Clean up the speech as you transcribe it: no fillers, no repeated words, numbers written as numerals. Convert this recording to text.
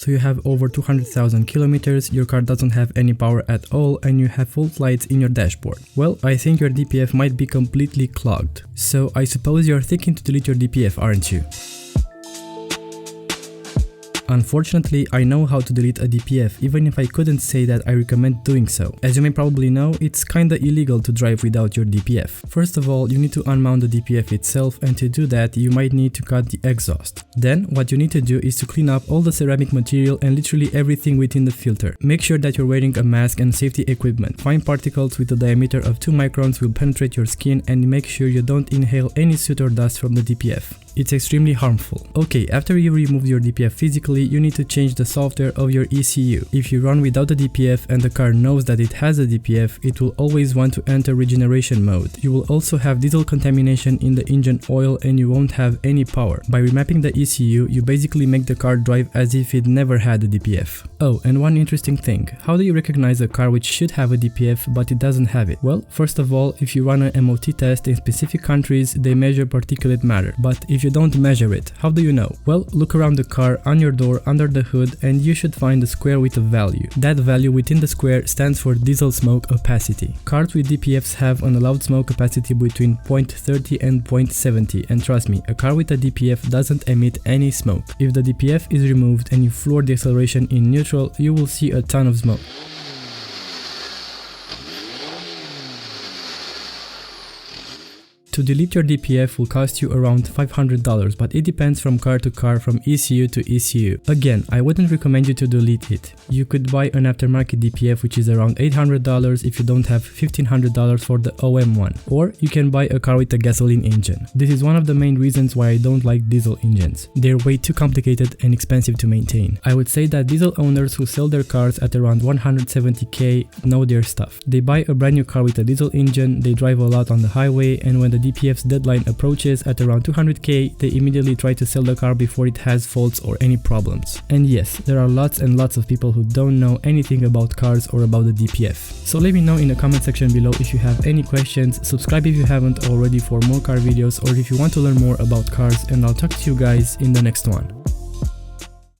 So you have over 200,000 kilometers, your car doesn't have any power at all, and you have fault lights in your dashboard. Well, I think your DPF might be completely clogged. So I suppose you're thinking to delete your DPF, aren't you? Unfortunately, I know how to delete a DPF, even if I couldn't say that I recommend doing so. As you may probably know, it's kinda illegal to drive without your DPF. First of all, you need to unmount the DPF itself, and to do that, you might need to cut the exhaust. Then, what you need to do is to clean up all the ceramic material and literally everything within the filter. Make sure that you're wearing a mask and safety equipment. Fine particles with a diameter of 2 microns will penetrate your skin, and make sure you don't inhale any soot or dust from the DPF. It's extremely harmful. Okay, after you remove your DPF physically, you need to change the software of your ECU. If you run without a DPF and the car knows that it has a DPF, it will always want to enter regeneration mode. You will also have diesel contamination in the engine oil and you won't have any power. By remapping the ECU, you basically make the car drive as if it never had a DPF. Oh, and one interesting thing. How do you recognize a car which should have a DPF but it doesn't have it? Well, first of all, if you run an MOT test in specific countries, they measure particulate matter. But if you don't measure it, how do you know? Well, look around the car, on your door, under the hood, and you should find a square with a value. That value within the square stands for diesel smoke opacity. Cars with DPFs have an allowed smoke opacity between 0.30 and 0.70, and trust me, a car with a DPF doesn't emit any smoke. If the DPF is removed and you floor the acceleration in neutral, you will see a ton of smoke. To delete your DPF will cost you around $500, but it depends from car to car, from ECU to ECU. Again, I wouldn't recommend you to delete it. You could buy an aftermarket DPF which is around $800 if you don't have $1,500 for the OM one. Or you can buy a car with a gasoline engine. This is one of the main reasons why I don't like diesel engines. They're way too complicated and expensive to maintain. I would say that diesel owners who sell their cars at around 170k know their stuff. They buy a brand new car with a diesel engine, they drive a lot on the highway, and when the DPF's deadline approaches at around 200k, they immediately try to sell the car before it has faults or any problems. And yes, there are lots and lots of people who don't know anything about cars or about the DPF. So let me know in the comment section below if you have any questions, subscribe if you haven't already for more car videos, or if you want to learn more about cars, and I'll talk to you guys in the next one.